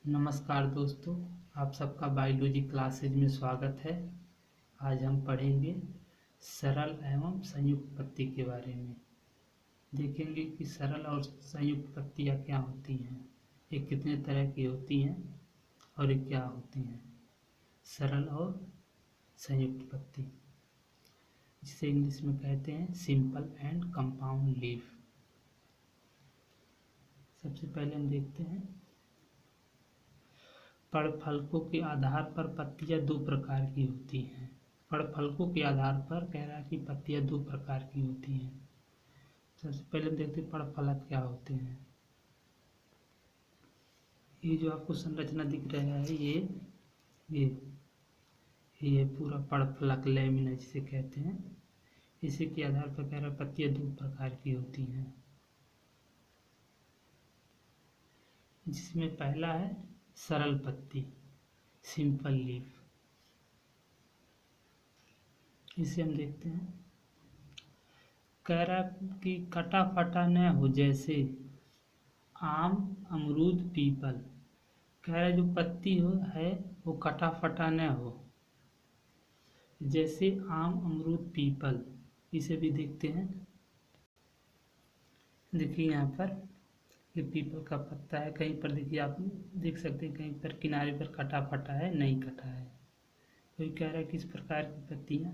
नमस्कार दोस्तों, आप सबका बायोलॉजी क्लासेज में स्वागत है। आज हम पढ़ेंगे सरल एवं संयुक्त पत्ती के बारे में। देखेंगे कि सरल और संयुक्त पत्तियाँ क्या होती हैं, ये कितने तरह की होती हैं और ये क्या होती हैं। सरल और संयुक्त पत्ती, जिसे इंग्लिश में कहते हैं सिंपल एंड कंपाउंड लीफ। सबसे पहले हम देखते हैं पर्णफलकों के आधार पर पत्तियां दो प्रकार की होती हैं। पर्णफलकों के आधार पर कह रहा है कि पत्तियां दो प्रकार की होती हैं। सबसे पहले हम देखते हैं पर्णफलक क्या होते हैं। ये जो आपको संरचना दिख रहा है, ये पूरा पर्णफलक लैमिना जिसे कहते हैं। इसी के आधार पर कह रहा है पत्तियां दो प्रकार की होती हैं, जिसमें पहला है सरल पत्ती, सिंपल लीफ। इसे हम देखते हैं। कह रहा कि कटा फटा न हो, जैसे आम, अमरूद, पीपल। कह रहा जो पत्ती है वो कटा फटा न हो, जैसे आम, अमरूद, पीपल। इसे भी देखते हैं। देखिए यहाँ पर ये पीपल का पत्ता है। कहीं पर देखिए, आप देख सकते हैं कहीं पर किनारे पर कटा फटा है, नहीं कटा है। कोई कह रहा है किस प्रकार की पत्तियाँ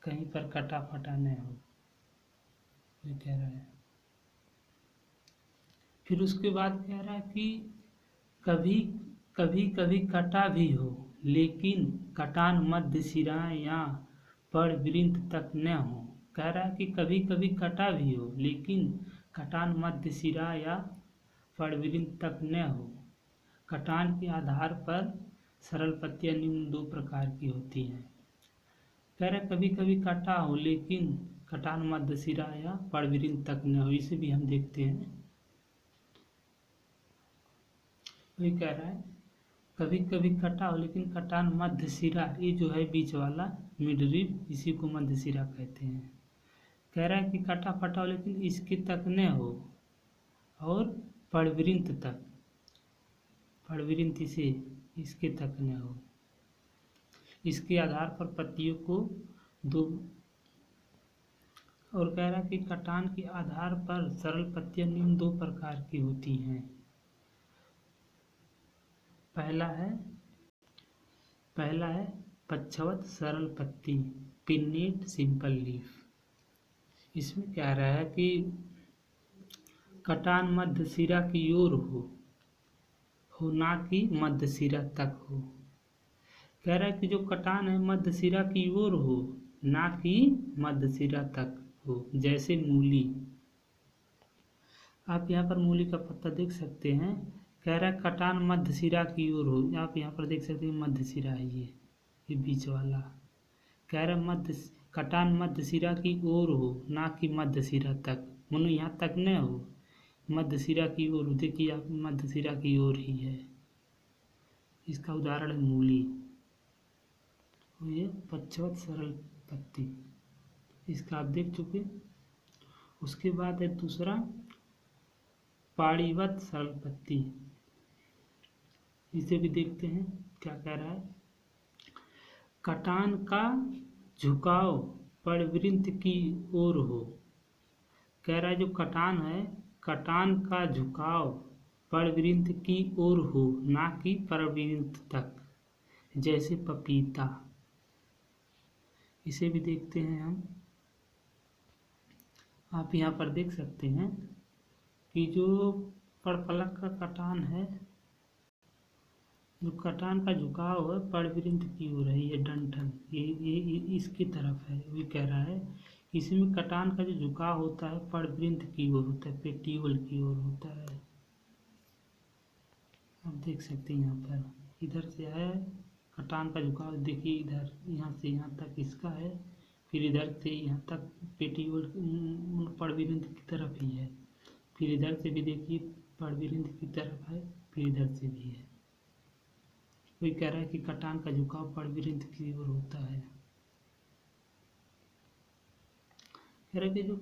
कहीं पर कटा फटा न हो, ये कह रहा है। फिर उसके बाद कह रहा है कि कभी कभी कभी कटा भी हो, लेकिन कटान मध्य सिरा या परवृंत तक न हो। कह रहा है कि कभी कभी कटा भी हो, लेकिन कटान मध्य सिरा या परवृंत तक न हो। कटान के आधार पर सरल पत्तियां निम्न दो प्रकार की होती हैं। कह रहा है कभी कभी कटा हो, लेकिन कटान मध्य सिरा या परवृंत तक न हो। इसे भी हम देखते हैं। वही कह रहा है कभी कभी कटा हो, लेकिन कटान मध्य सिरा, ये जो है बीच वाला मिडरिब, इसी को मध्य सिरा कहते हैं। कह रहा है कि कटा फटा हो, लेकिन इसके तक न हो, और परवृंत तक, परवृंत इसे इसके तक न हो। इसके आधार पर पत्तियों को दो, और कह रहा है कि कटान के आधार पर सरल पत्तियां निम्न दो प्रकार की होती हैं। पहला है पक्षवत सरल पत्ती, पिन्नेट सिंपल लीफ। इसमें क्या रहा है कि कटान मध्य सिरा की ओर हो ना कि मध्य सिरा तक हो। कह रहा है कि जो कटान है मध्य सिरा की ओर हो, ना कि मध्य सिरा तक हो। जैसे मूली, आप यहाँ पर मूली का पत्ता देख सकते हैं। कह रहा है कटान मध्य सिरा की ओर हो। आप यहाँ पर देख सकते हैं मध्य सिरा है, ये बीच वाला। कह रहा मध्य कटान मध्य सिरा की ओर हो, ना कि मध्य सिरा तक। मानो यहाँ तक न हो, मध्य सिरा की ओर। देखिए आप, मध्य सिरा की ओर ही है। इसका उदाहरण है मूली। ये पक्षवत सरल पत्ती, इसका आप देख चुके। उसके बाद है दूसरा पाड़ीवत सरल पत्ती। इसे भी देखते हैं क्या कह रहा है। कटान का झुकाव परवृंत की ओर हो। कह रहा है जो कटान है, कटान का झुकाव परवृंत की ओर हो, ना कि परवृंत तक। जैसे पपीता। इसे भी देखते हैं हम। आप यहाँ पर देख सकते हैं कि जो पर्णफलक का कटान है, जो कटान का झुकाव है परवृंत की ओर है, ये डंठल ये इसकी तरफ है। वो कह रहा है इसमें कटान का जो झुकाव होता है परवृंत की ओर होता है, पेटियोल की ओर होता है। आप देख सकते हैं यहाँ पर इधर से है कटान का झुकाव। देखिए इधर, यहाँ से यहाँ तक इसका है, फिर इधर से यहाँ तक पेटियोल परवृंत की तरफ ही है। फिर इधर से भी देखिए परवृंत की तरफ है, फिर इधर से भी है। कोई कह रहा है कि कटान का झुकाव परवृंत की ओर होता है। कह रहा है कि जो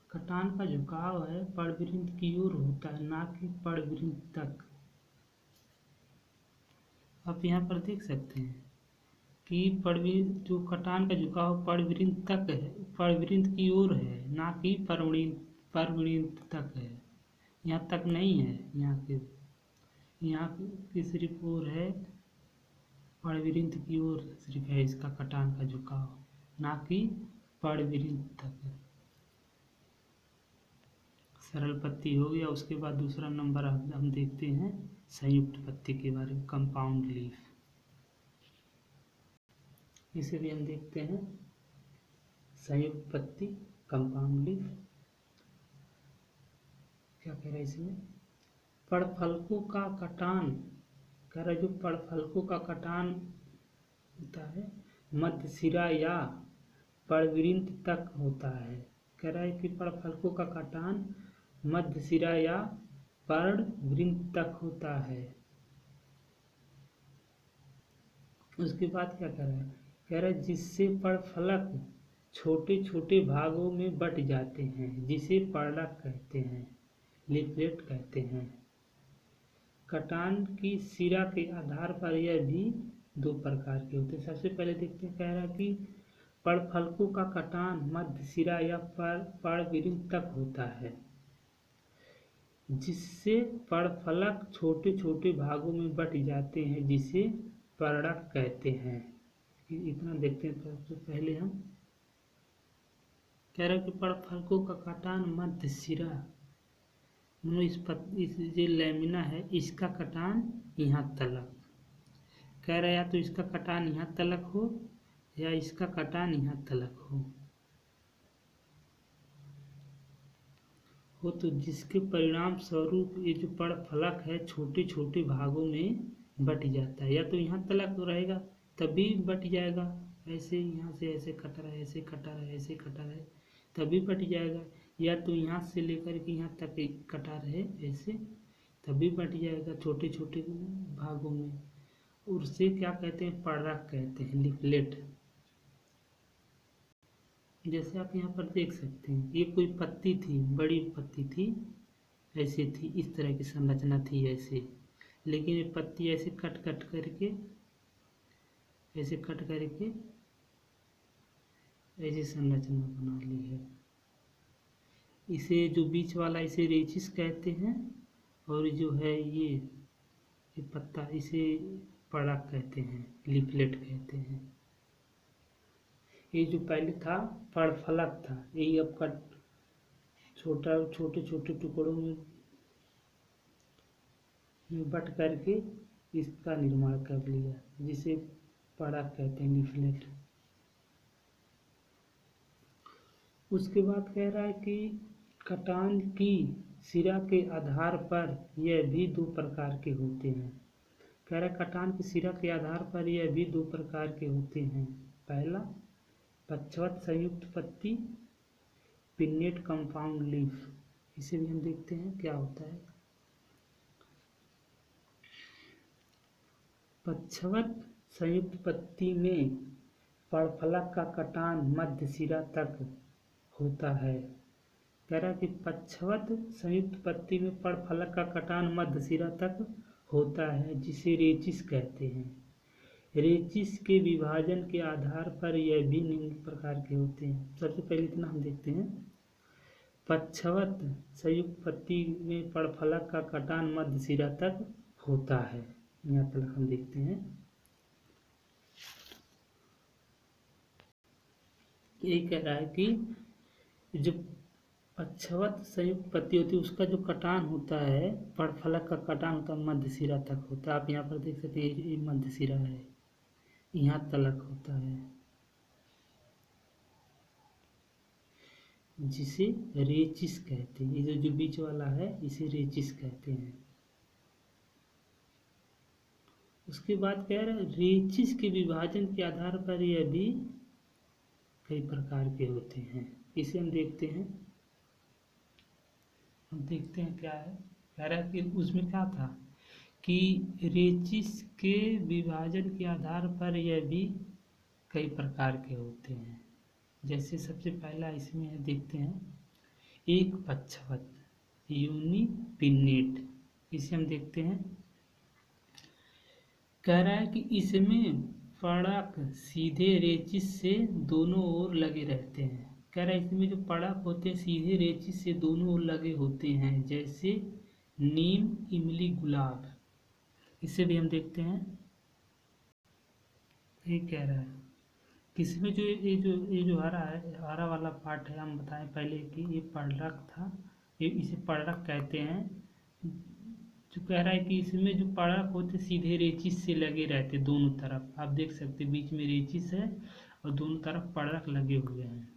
कटान का झुकाव है परवृंत की ओर होता है, ना कि परवृंत तक। आप यहाँ पर देख सकते हैं कि पड़वृंत जो कटान का झुकाव पड़वृंत तक है, पड़वृंत की ओर है, ना कि परवृंत तक है। यहाँ तक नहीं है, यहाँ की सिर्फ ओर है, पड़वृंत की ओर सिर्फ है इसका कटान का झुकाव, ना कि पड़वृंत तक है। सरल पत्ती हो गया। उसके बाद दूसरा नंबर हम देखते हैं संयुक्त पत्ती के बारे में, कंपाउंड लीफ। इसे भी हम देखते हैं संयुक्त पत्ती, कंपाउंड लीफ। क्या कह रहा है इसमें, पड़फलकों का कटान, कह रहा है जो पड़फलकों का कटान होता है मध्य सिरा या पड़वृंत तक होता है। कह रहा है कि पड़फलकों का कटान मध्य सिरा या पर्णवृंत तक होता है। उसके बाद क्या कह रहा है, कह रहा है जिससे पड़फलक छोटे छोटे भागों में बट जाते हैं, जिसे पर्णक कहते हैं, लीफलेट कहते हैं। कटान की सिरा के आधार पर यह भी दो प्रकार के होते हैं। सबसे पहले देखते हैं, कह रहा है कि पड़फलकों का कटान मध्य सिरा या पर्णवृंत तक होता है, जिससे पड़फलक छोटे छोटे भागों में बट जाते हैं, जिसे पर्णक कहते हैं। इतना देखते हैं। सबसे पहले हम कह रहे हैं कि पड़फलकों का कटान मध्य सिरा, इस जो लैमिना है इसका कटान यहाँ तलक, कह रहा है या तो इसका कटान यहाँ तलक हो या इसका कटान यहाँ तलक हो तो जिसके परिणाम स्वरूप ये जो पड़फलक है छोटे छोटे भागों में बट जाता है। या तो यहाँ तलक तो रहेगा तभी बट जाएगा, ऐसे यहाँ से ऐसे कट रहा है, ऐसे कटा रहा है, ऐसे कटा रहा है तभी बट जाएगा। या तो यहाँ से लेकर के यहाँ तक कटा रहे ऐसे तभी बट जाएगा छोटे छोटे भागों में। उससे क्या कहते हैं, पर्णक कहते हैं, लीफलेट। जैसे आप यहाँ पर देख सकते हैं ये कोई पत्ती थी, बड़ी पत्ती थी, ऐसे थी, इस तरह की संरचना थी ऐसे, लेकिन ये पत्ती ऐसे कट करके ऐसे कट करके ऐसी संरचना बना ली है। इसे जो बीच वाला इसे रेचिस कहते हैं, और जो है ये पत्ता इसे पर्णक कहते हैं, लीफलेट कहते हैं। ये जो पहले था पड़फलक था, यही अब कट छोटे छोटे टुकड़ों में बट करके इसका निर्माण कर लिया, जिसे पर्णक कहते हैं, लीफलेट। उसके बाद कह रहा है कि कटान की सिरा के आधार पर यह भी दो प्रकार के होते हैं। कह रहा है कटान की सिरा के आधार पर यह भी दो प्रकार के होते हैं। पहला पक्षवत संयुक्त पत्ती, पिन्नेट कंपाउंड लीफ। इसे भी हम देखते हैं क्या होता है। पक्षवत संयुक्त पत्ती में पड़फलक का कटान मध्य सिरा तक होता है। कह रहा है कि पक्षवत संयुक्त पत्ती में पड़फलक का कटान मध्य सिरा तक होता है, जिसे रेचिस कहते हैं। रेचिस के विभाजन के आधार पर यह भी निम्न प्रकार के होते हैं। सबसे पहले इतना हम देखते हैं, पक्षवत संयुक्त पत्ती में पड़फलक का कटान मध्य सिरा तक होता है। यहाँ तक हम देखते हैं। ये कह रहा है कि जो पक्षवत संयुक्त पत्ती होती है उसका जो कटान होता है, पड़फलक का कटान होता है मध्य सिरा तक होता है। आप यहाँ पर देख सकते हैं ये मध्य सिरा है, यहाँ तलक होता है, जिसे रेचिस कहते हैं। ये जो बीच वाला है इसे रेचिस कहते हैं। उसके बाद कह रहे हैं रेचिस के विभाजन के आधार पर यह भी कई प्रकार के होते हैं। इसे हम देखते हैं। क्या है, कह रहा है कि उसमें क्या था कि रेचिस के विभाजन के आधार पर यह भी कई प्रकार के होते हैं। जैसे सबसे पहला इसमें है, देखते हैं, एक पक्षवत यूनिपिन्नेट। इसे हम देखते हैं। कह रहा है कि इसमें पड़क सीधे रेचिस से दोनों ओर लगे रहते हैं। कह रहा है इसमें जो पड़क होते हैं सीधे रेचिस से दोनों ओर लगे होते हैं, जैसे नीम, इमली, गुलाब। इसे भी हम देखते हैं। ये कह रहा है कि इसमें जो ये जो हरा है, हरा वाला पार्ट है, हम बताएं पहले कि ये पड़क था, ये इसे पड़क कहते हैं। जो कह रहा है कि इसमें जो पड़क होते सीधे रेचिस से लगे रहते दोनों तरफ। आप देख सकते बीच में रेचिस है और दोनों तरफ पड़क लगे हुए हैं।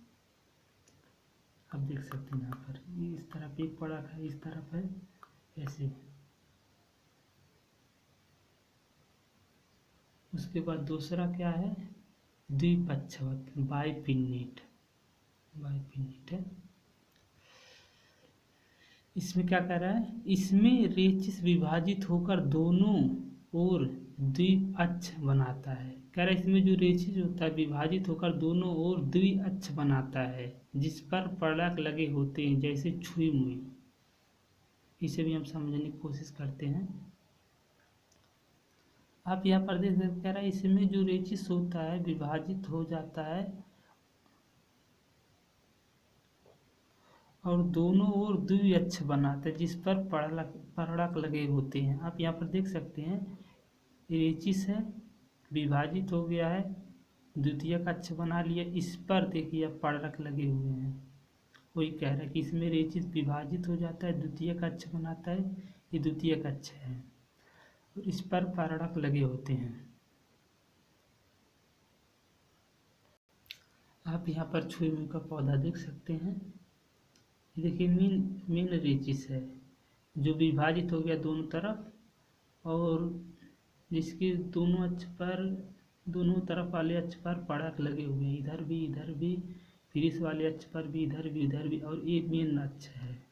आप देख सकते हैं यहाँ पर इस तरफ एक पड़क है, इस तरफ है, ऐसे। उसके बाद दूसरा क्या है, द्विपक्षवत, बाइपिन्नेट। बाइपिन्नेट है। इसमें क्या कह रहा है, इसमें रेचिस विभाजित होकर दोनों ओर द्विअक्ष बनाता है। कह रहा है इसमें जो रेचिस होता है विभाजित होकर दोनों ओर द्विअक्ष बनाता है, जिस पर पड़क लगे होते हैं, जैसे छुई मुई। इसे भी हम समझने की कोशिश करते हैं। आप यहाँ पर देख सकते, कह रहा है इसमें जो रेचिस होता है विभाजित हो जाता है और दोनों ओर द्विअक्ष बनाता है, जिस पर पड़क लगे होते हैं। आप यहाँ पर देख सकते हैं रेचिस है, विभाजित हो गया है, द्वितीयक अक्ष बना लिया, इस पर देखिए अब पड़क लगे हुए हैं। वही कह रहा है कि इसमें रेचिस विभाजित हो जाता है, द्वितीयक अक्ष बनाता है, ये द्वितीयक अक्ष है, और इस पर पड़क लगे होते हैं। आप यहाँ पर छुई मुई का पौधा देख सकते हैं। देखिए मेन रेचिस है जो विभाजित हो गया दोनों तरफ, और जिसके दोनों अक्ष पर, दोनों तरफ वाले अक्ष पर पड़क लगे हुए हैं, इधर भी, फिर इस वाले अक्ष पर भी, इधर भी, और ये मेन अक्ष है।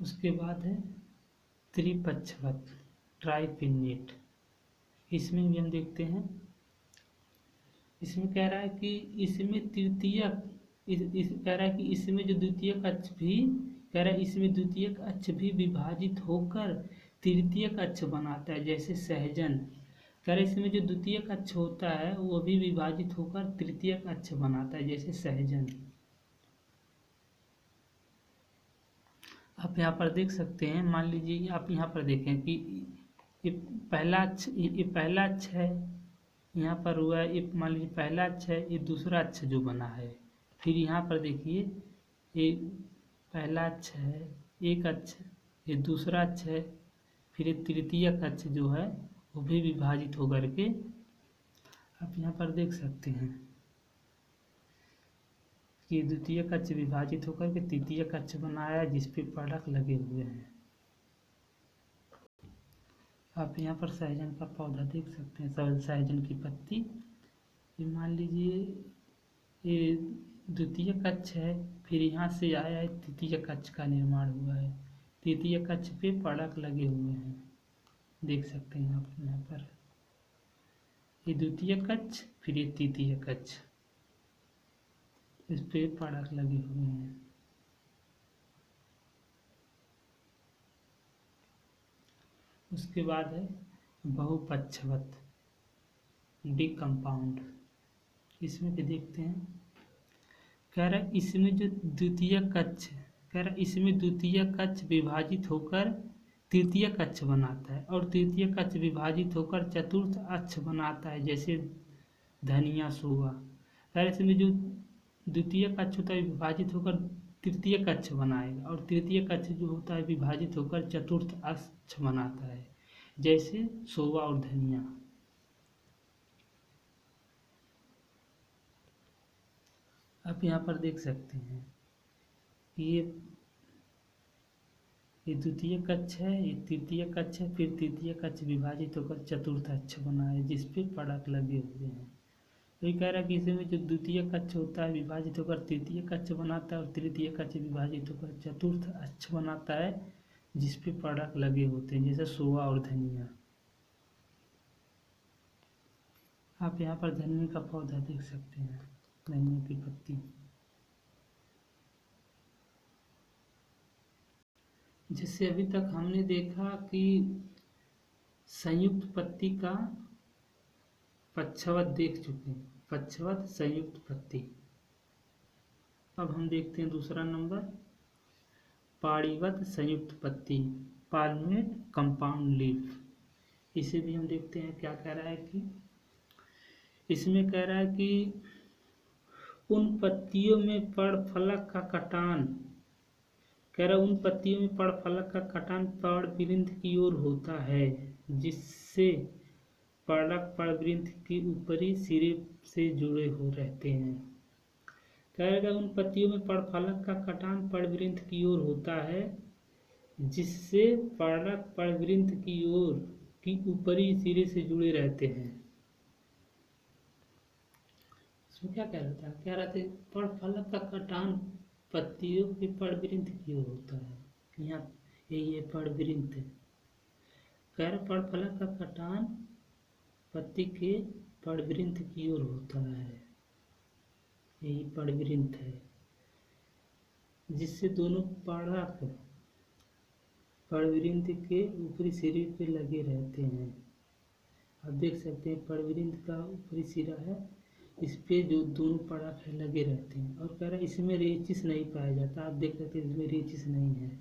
उसके बाद है त्रिपक्षवत, ट्राइपिन्नेट। इसमें भी हम देखते हैं। इसमें कह रहा है कि इसमें तृतीयक, कह रहा है कि इसमें जो द्वितीयक अक्ष भी, कह रहा है इसमें द्वितीयक अक्ष भी विभाजित होकर तृतीयक अक्ष बनाता है, जैसे सहजन। कह रहा है इसमें जो द्वितीयक अक्ष होता है वो भी विभाजित होकर तृतीयक अक्ष बनाता है, जैसे सहजन। आप यहाँ पर देख सकते हैं, मान लीजिए आप यहाँ पर देखें कि ये पहला अक्ष है, यहाँ पर हुआ है, ये मान लीजिए पहला अक्ष है, ये दूसरा अक्ष जो बना है। फिर यहाँ पर देखिए ये पहला अक्ष है, एक अक्ष, ये दूसरा अक्ष है, फिर ये तृतीयक अक्ष जो है वो भी विभाजित होकर के, आप यहाँ पर देख सकते हैं कि द्वितीयक अक्ष विभाजित होकर के तृतीयक अक्ष बनाया है, जिस पे पड़क लगे हुए हैं। आप यहाँ पर सहजन का पौधा देख सकते हैं, सहजन की पत्ती। ये मान लीजिए ये द्वितीयक अक्ष है, फिर यहाँ से आया है, तृतीयक अक्ष का निर्माण हुआ है, तृतीयक अक्ष पे पड़क लगे हुए हैं, देख सकते हैं आप यहाँ पर। ये द्वितीयक अक्ष, फिर ये तृतीयक अक्ष, इस पे पड़क लगे हुए हैं। उसके बाद है बहुपक्षवत, बिग कंपाउंड। इसमें भी देखते हैं। कह रहा है इसमें जो द्वितीयक अक्ष, कह रहा है इसमें द्वितीयक अक्ष विभाजित होकर तृतीयक अक्ष बनाता है, और तृतीयक अक्ष विभाजित होकर चतुर्थ अक्ष बनाता है, जैसे धनिया, सोवा। कह रहा है इसमें जो द्वितीयक अक्ष होता है विभाजित होकर तृतीयक अक्ष बनाएगा, और तृतीयक अक्ष जो होता है विभाजित होकर चतुर्थ अक्ष बनाता है, जैसे सोवा और धनिया। आप यहाँ पर देख सकते हैं ये द्वितीयक अक्ष है, ये तृतीयक अक्ष है, फिर तृतीयक अक्ष विभाजित होकर चतुर्थ अक्ष बना है, जिस पे पड़क लगे हुए हैं। तो ये कह रहा है कि इसमें जो द्वितीयक अक्ष होता है विभाजित होकर तृतीयक अक्ष बनाता है, और तृतीयक अक्ष विभाजित होकर चतुर्थ अक्ष बनाता है, जिस पे पड़क लगे होते हैं, जैसे सोवा और धनिया। आप यहाँ पर धनिया का पौधा देख सकते हैं, धनिया की पत्ती। जैसे अभी तक हमने देखा कि संयुक्त पत्ती का पक्षवत देख चुके हैं, पक्षवत संयुक्त पत्ती। अब हम देखते हैं दूसरा नंबर, पाड़ीवत संयुक्त पत्ती, पाल्मेट कंपाउंड लीफ। इसे भी हम देखते हैं क्या कह रहा है कि इसमें कह रहा है कि उन पत्तियों में पर्णफलक का कटान, कह रहा उन पत्तियों में पर्णफलक का कटान पर्णवृंत की ओर होता है, जिससे पर्णक पर्णवृंत के ऊपरी सिरे से जुड़े हो रहते हैं। कहेगा उन पत्तियों में पर्णफलक का कटान पर्णवृंत की ओर होता है, जिससे पर्णक पर्णवृंत की ओर की ऊपरी सिरे से जुड़े रहते हैं। इसमें क्या कह रहा था, कह रहा था पर्णफलक का कटान पत्तियों के पर्णवृंत की ओर होता है। यहाँ यही है पर्णवृंत। कह रहा पर्णफलक का कटान पत्ती के पर्णवृंत की ओर होता है, यही पर्णवृंत है, जिससे दोनों पर्णक पर्णवृंत के ऊपरी सिरे पे लगे रहते हैं। आप देख सकते हैं पर्णवृंत का ऊपरी सिरा है, इस पे जो दोनों पर्णक है लगे रहते हैं। और कह रहा है इसमें रेचिस नहीं पाया जाता, आप देख सकते हैं इसमें रेचिस नहीं है।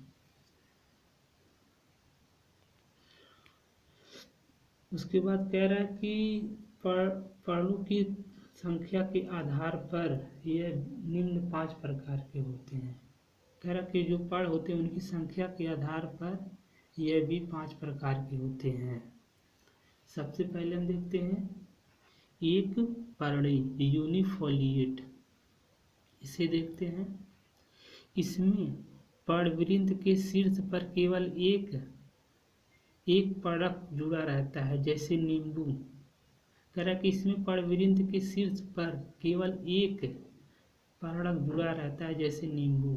उसके बाद कह रहा है कि पर्णों की संख्या के आधार पर यह निम्न 5 प्रकार के होते हैं। कह रहा कि जो पर्ण होते हैं उनकी संख्या के आधार पर यह भी 5 प्रकार के होते हैं। सबसे पहले हम देखते हैं एक पर्णी यूनिफोलिएट, इसे देखते हैं। इसमें पर्णवृंत के शीर्ष पर केवल एक पर्णक जुड़ा रहता है, जैसे नींबू। कह रहा कि इसमें पर्णवृंत के शीर्ष पर केवल एक पर्णक जुड़ा रहता है, जैसे नींबू।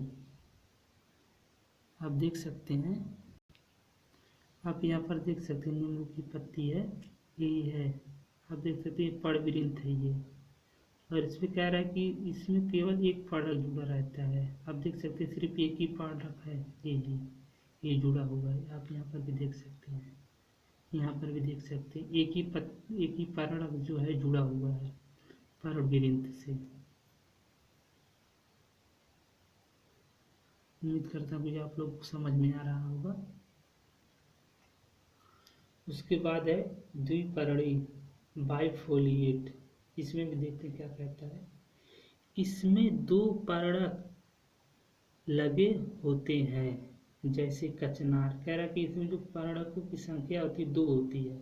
आप देख सकते हैं, आप यहाँ पर देख सकते हैं नींबू की पत्ती है, यही है। आप देख सकते हैं पर्णवृंत है ये। और इसमें कह रहा है कि इसमें केवल एक पर्णक जुड़ा रहता है। आप देख सकते हैं सिर्फ एक ही पर्णक है, ये जुड़ा हुआ है। आप यहाँ पर भी देख सकते हैं, यहाँ पर भी देख सकते हैं एक ही पर्णक जो है जुड़ा हुआ है पर्णवृंत से। उम्मीद करता हूँ कि आप लोग को समझ में आ रहा होगा। उसके बाद है द्विपर्णी बाइफोलिएट, इसमें भी देखते हैं क्या कहता है। इसमें 2 पर्णक लगे होते हैं, जैसे कचनार। कह रहा कि इसमें जो पर्णकों की संख्या होती है 2 होती है,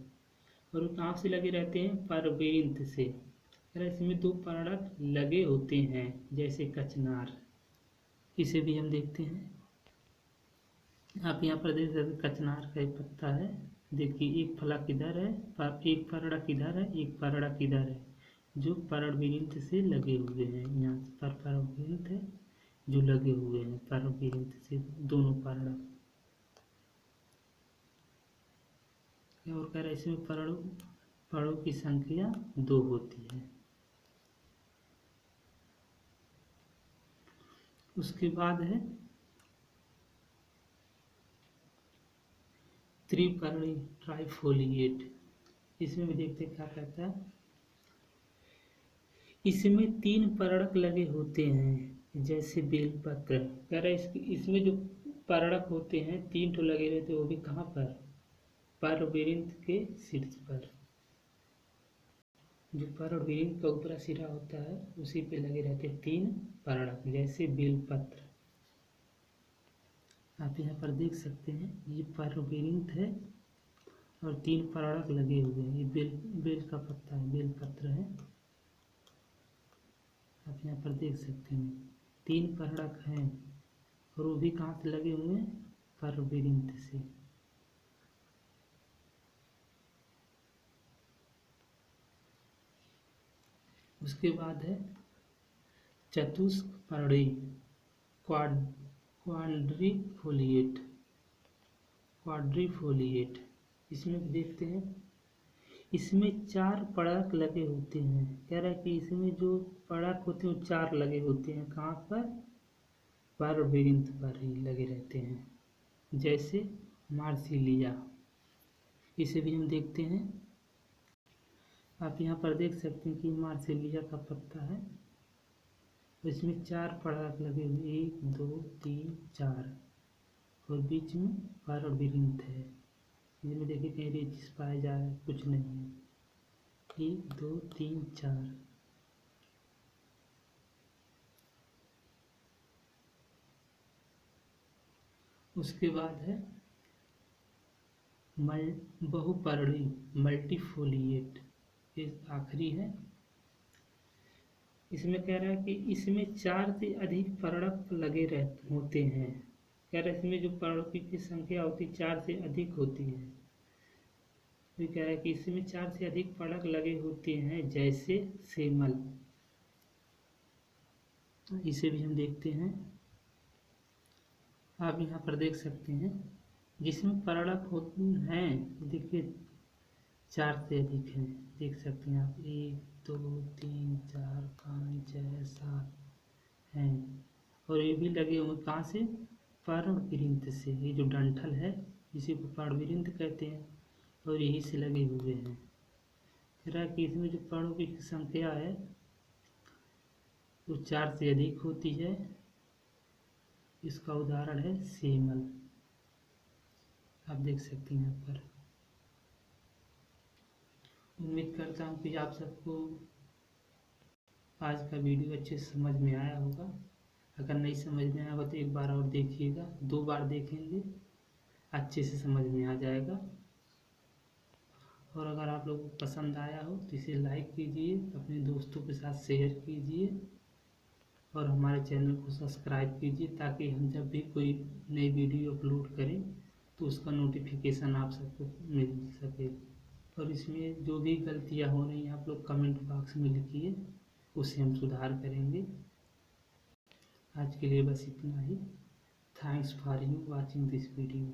और वो कहाँ से लगे रहते हैं, पर्णवृंत से। कह रहा इसमें 2 पर्णक लगे होते हैं, जैसे कचनार। इसे भी हम देखते हैं। आप यहाँ पर देख सकते कचनार का एक पत्ता है, देखिए एक फलक इधर है, एक पर्णक इधर है, एक पर्णक इधर है, जो पर्णवृंत से लगे हुए हैं। यहाँ पर पर्णवृंत है जो लगे हुए हैं पर्णवृंत से, दोनों पर्णक। और कह रहा है इसमें पर्णों की संख्या 2 होती है। उसके बाद है त्रिपर्णी ट्राइफोलिएट, इसमें भी देखते क्या कहता है। इसमें 3 पर्णक लगे होते हैं, जैसे बेलपत्र। कह रहा है इसमें जो पर्णक होते हैं 3 ठो लगे रहते हैं, वो भी कहाँ पर, पर्णवृंत के शीर्ष पर। जो पर्णवृंत का ऊपरा सिरा होता है उसी पे लगे रहते हैं 3 पर्णक, जैसे बेलपत्र। आप यहाँ पर देख सकते हैं ये पर्णवृंत है और 3 पर्णक लगे हुए हैं। ये बेल का पत्ता है, बेलपत्र है। आप यहाँ पर देख सकते हैं 3 पर्णक हैं, और वो भी कहाँ से लगे हुए हैं, पर्णवृंत से। उसके बाद है चतुष्पर्णी क्वाड्रिफोलिएट, इसमें देखते हैं। इसमें 4 पर्णक लगे होते हैं। कह रहा है कि इसमें जो पर्णक होते हैं 4 लगे होते हैं, कहाँ पर, पर्णवृंत पर ही लगे रहते हैं। जैसे मार्सिलिया। इसे भी हम देखते हैं। आप यहाँ पर देख सकते हैं कि मार्सिलिया का पत्ता है, इसमें 4 पराग लगे हुए, 1 2 3 4, और बीच में परागविरिंथ है। इसमें देखिए कहीं रेचिस पाया जा रहा है, कुछ नहीं है। 1 2 3 4। उसके बाद है बहुपर्णी मल्टीफोलिएट, ये आखिरी है। इसमें कह रहा है कि इसमें 4 से अधिक पराग लगे होते हैं। कह रहा है इसमें जो परागों की संख्या होती है 4 से अधिक होती है। तो कह रहा है कि इसमें 4 से अधिक पराग लगे होते हैं, जैसे सेमल। इसे भी हम देखते हैं। आप यहाँ पर देख सकते हैं जिसमें पराग होते हैं, देखिए 4 से अधिक हैं, देख सकते हैं आप, 1 2 3 4 5 6 7 हैं। और ये भी लगे हुए कहाँ से? पर्णविरिंथ से। ये जो डंठल है इसी को पर्णविरिंथ कहते हैं, और यही से लगे हुए हैं। कह रहा है कि इसमें जो पर्णों की संख्या है वो 4 से अधिक होती है। इसका उदाहरण है सेमल। आप देख सकते हैं यहाँ पर। उम्मीद करता हूँ कि आप सबको आज का वीडियो अच्छे से समझ में आया होगा। अगर नहीं समझ में आया होगा तो एक बार और देखिएगा, 2 बार देखेंगे अच्छे से समझ में आ जाएगा। और अगर आप लोगों को पसंद आया हो तो इसे लाइक कीजिए, अपने दोस्तों के साथ शेयर कीजिए, और हमारे चैनल को सब्सक्राइब कीजिए, ताकि हम जब भी कोई नई वीडियो अपलोड करें तो उसका नोटिफिकेशन आप सबको मिल सके। और इसमें जो भी गलतियां हो रही हैं आप लोग कमेंट बॉक्स में लिखिए, उसे हम सुधार करेंगे। आज के लिए बस इतना ही। Thanks for you watching this video.